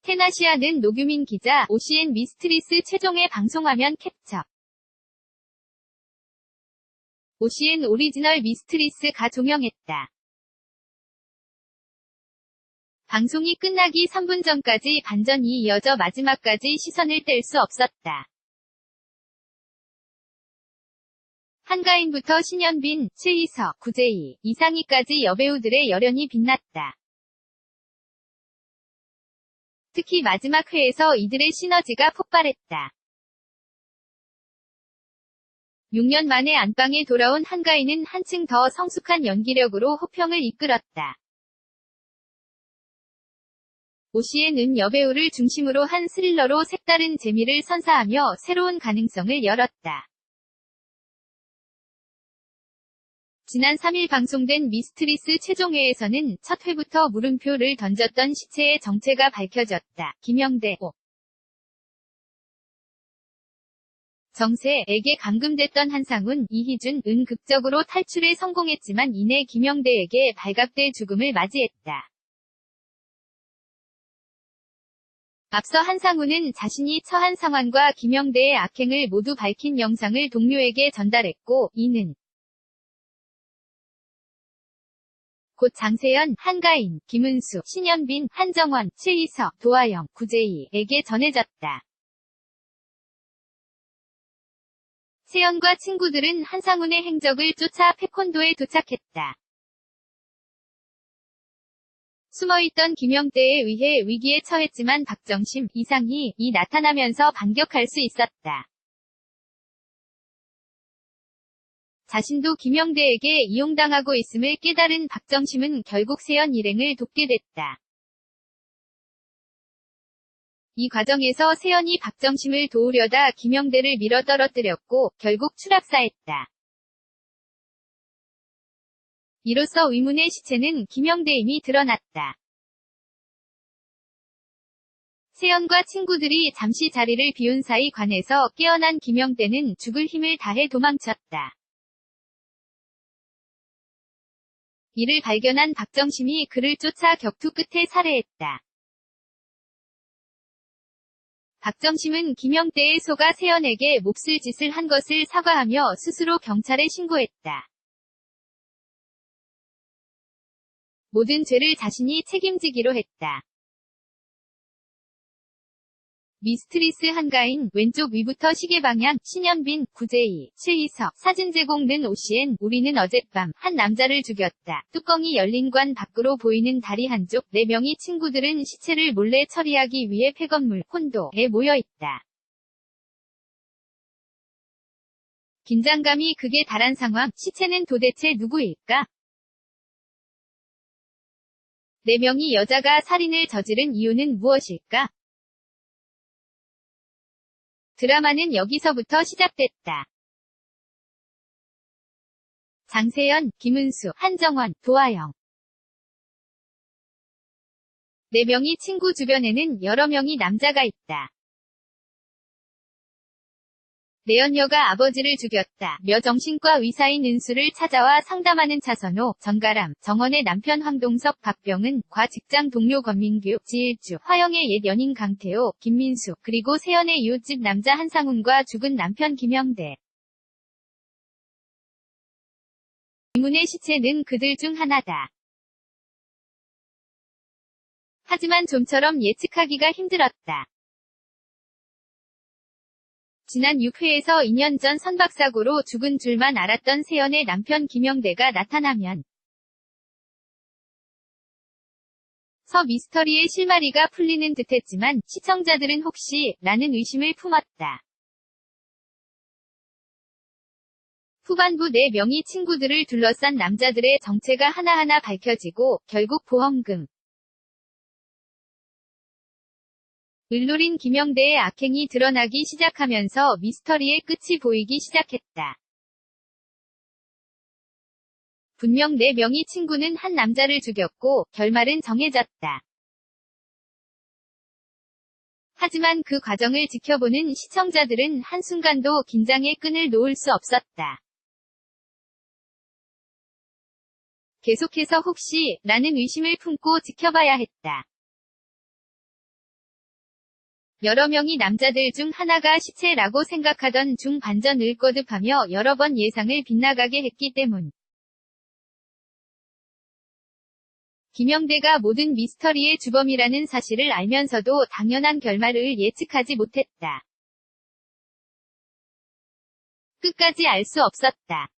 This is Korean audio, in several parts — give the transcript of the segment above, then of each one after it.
테나시아는 노규민 기자, OCN 미스트리스 최종의 방송화면 캡처. OCN 오리지널 미스트리스가 종영했다. 방송이 끝나기 3분 전까지 반전이 이어져 마지막까지 시선을 뗄 수 없었다. 한가인부터 신현빈, 최희석, 구재희, 이상희까지 여배우들의 열연이 빛났다. 특히 마지막 회에서 이들의 시너지가 폭발했다. 6년 만에 안방에 돌아온 한가인은 한층 더 성숙한 연기력으로 호평을 이끌었다. OCN은 여배우를 중심으로 한 스릴러로 색다른 재미를 선사하며 새로운 가능성을 열었다. 지난 3일 방송된 미스트리스 최종회에서는 첫 회부터 물음표를 던졌던 시체의 정체가 밝혀졌다. 김영대, 정세에게 감금됐던 한상훈, 이희준은 극적으로 탈출에 성공했지만 이내 김영대에게 발각돼 죽음을 맞이했다. 앞서 한상훈은 자신이 처한 상황과 김영대의 악행을 모두 밝힌 영상을 동료에게 전달했고, 이는 곧 장세현, 한가인, 김은수, 신현빈, 한정원, 최희석, 도하영, 구재희에게 전해졌다. 세연과 친구들은 한상훈의 행적을 쫓아 페콘도에 도착했다. 숨어있던 김영대에 의해 위기에 처했지만 박정심, 이상희이 나타나면서 반격할 수 있었다. 자신도 김영대에게 이용당하고 있음을 깨달은 박정심은 결국 세연 일행을 돕게 됐다. 이 과정에서 세연이 박정심을 도우려다 김영대를 밀어 떨어뜨렸고 결국 추락사했다. 이로써 의문의 시체는 김영대임이 드러났다. 세연과 친구들이 잠시 자리를 비운 사이 관에서 깨어난 김영대는 죽을 힘을 다해 도망쳤다. 이를 발견한 박정심이 그를 쫓아 격투 끝에 살해했다. 박정심은 김영대의 소가 세연에게 몹쓸 짓을 한 것을 사과하며 스스로 경찰에 신고했다. 모든 죄를 자신이 책임지기로 했다. 미스트리스 한가인, 왼쪽 위부터 시계방향, 신현빈, 구재희, 최희석, 사진 제공는 OCN, 우리는 어젯밤, 한 남자를 죽였다. 뚜껑이 열린 관 밖으로 보이는 다리 한쪽, 4명의 친구들은 시체를 몰래 처리하기 위해 폐건물, 콘도에 모여있다. 긴장감이 극에 달한 상황, 시체는 도대체 누구일까? 4명의 여자가 살인을 저지른 이유는 무엇일까? 드라마는 여기서부터 시작됐다. 장세현, 김은수, 한정원, 도하영. 4명의 친구 주변에는 여러 명의 남자가 있다. 내연녀가 아버지를 죽였다. 며 정신과 의사인 은수를 찾아와 상담하는 차선호, 정가람, 정원의 남편 황동석, 박병은, 과 직장 동료 권민규, 지일주, 화영의 옛 연인 강태호, 김민수, 그리고 세연의 이웃집 남자 한상훈과 죽은 남편 김영대. 이문의 시체는 그들 중 하나다. 하지만 좀처럼 예측하기가 힘들었다. 지난 6회에서 2년 전 선박사고로 죽은 줄만 알았던 세연의 남편 김영대가 나타나면 서 미스터리의 실마리가 풀리는 듯했지만 시청자들은 혹시 라는 의심을 품었다. 후반부 4명의 친구들을 둘러싼 남자들의 정체가 하나하나 밝혀지고 결국 보험금 을 노린 김영대의 악행이 드러나기 시작하면서 미스터리의 끝이 보이기 시작했다. 분명 4명의 친구는 한 남자를 죽였고 결말은 정해졌다. 하지만 그 과정을 지켜보는 시청자들은 한순간도 긴장의 끈을 놓을 수 없었다. 계속해서 혹시 라는 의심을 품고 지켜봐야 했다. 여러 명이 남자들 중 하나가 시체라고 생각하던 중 반전을 거듭하며 여러 번 예상을 빗나가게 했기 때문. 김영대가 모든 미스터리의 주범이라는 사실을 알면서도 당연한 결말을 예측하지 못했다. 끝까지 알 수 없었다.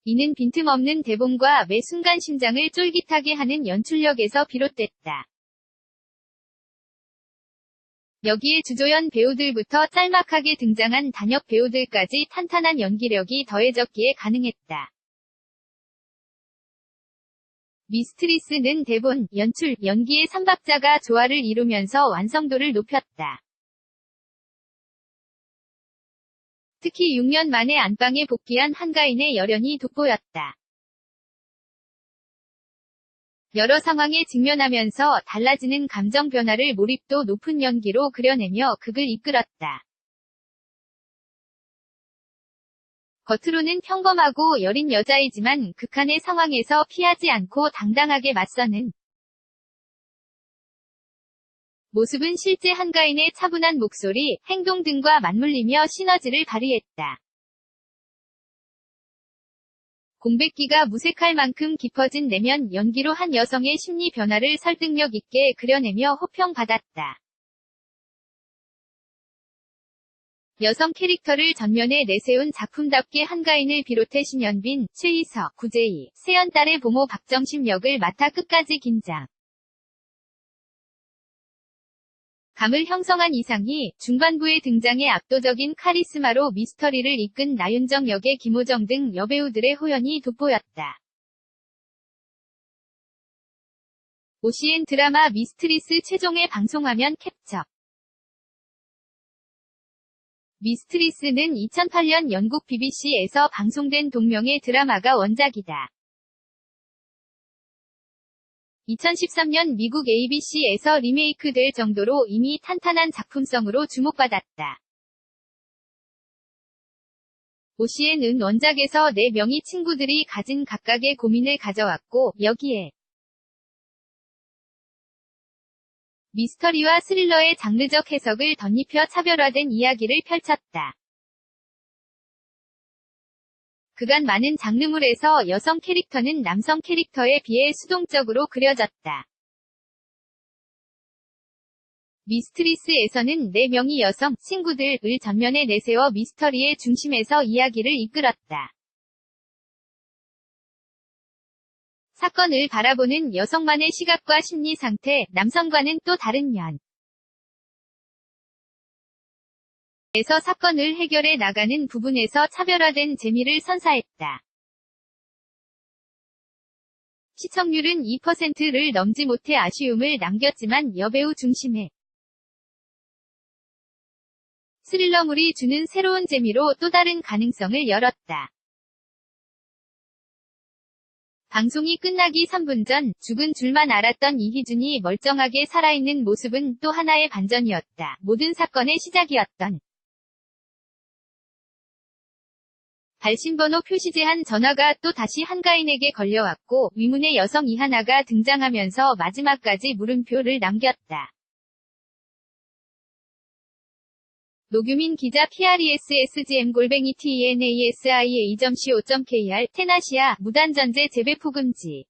이는 빈틈없는 대본과 매 순간 심장을 쫄깃하게 하는 연출력에서 비롯됐다. 여기에 주조연 배우들부터 짤막하게 등장한 단역 배우들까지 탄탄한 연기력이 더해졌기에 가능했다. 미스트리스는 대본, 연출, 연기의 3박자가 조화를 이루면서 완성도를 높였다. 특히 6년 만에 안방에 복귀한 한가인의 열연이 돋보였다. 여러 상황에 직면하면서 달라지는 감정 변화를 몰입도 높은 연기로 그려내며 극을 이끌었다. 겉으로는 평범하고 여린 여자이지만 극한의 상황에서 피하지 않고 당당하게 맞서는 모습은 실제 한가인의 차분한 목소리, 행동 등과 맞물리며 시너지를 발휘했다. 공백기가 무색할 만큼 깊어진 내면 연기로 한 여성의 심리 변화를 설득력 있게 그려내며 호평받았다. 여성 캐릭터를 전면에 내세운 작품답게 한가인을 비롯해 신현빈, 최희석, 구제희, 세연딸의 보모 박정심 역을 맡아 끝까지 긴장. 감을 형성한 이상희, 중반부의 등장에 압도적인 카리스마로 미스터리를 이끈 나윤정 역의 김호정 등 여배우들의 호연이 돋보였다. OCN 드라마 미스트리스 최종회 방송화면 캡처. 미스트리스는 2008년 영국 BBC에서 방송된 동명의 드라마가 원작이다. 2013년 미국 ABC에서 리메이크될 정도로 이미 탄탄한 작품성으로 주목받았다. OCN은 원작에서 4명의 친구들이 가진 각각의 고민을 가져왔고, 여기에 미스터리와 스릴러의 장르적 해석을 덧입혀 차별화된 이야기를 펼쳤다. 그간 많은 장르물에서 여성 캐릭터는 남성 캐릭터에 비해 수동적으로 그려졌다. 미스트리스에서는 4명의 여성 친구들을 전면에 내세워 미스터리의 중심에서 이야기를 이끌었다. 사건을 바라보는 여성만의 시각과 심리 상태, 남성과는 또 다른 면. 에서 사건을 해결해 나가는 부분에서 차별화된 재미를 선사했다. 시청률은 2%를 넘지 못해 아쉬움을 남겼지만 여배우 중심의 스릴러물이 주는 새로운 재미로 또 다른 가능성을 열었다. 방송이 끝나기 3분 전 죽은 줄만 알았던 이희준이 멀쩡하게 살아있는 모습은 또 하나의 반전이었다. 모든 사건의 시작이었던 발신번호 표시제한 전화가 또 다시 한가인에게 걸려왔고 위문의 여성 이하나가 등장하면서 마지막까지 물음표를 남겼다. 노규민 기자 PRESSGM@tnasiaa.co.kr 테나시아 무단전제 재배포 금지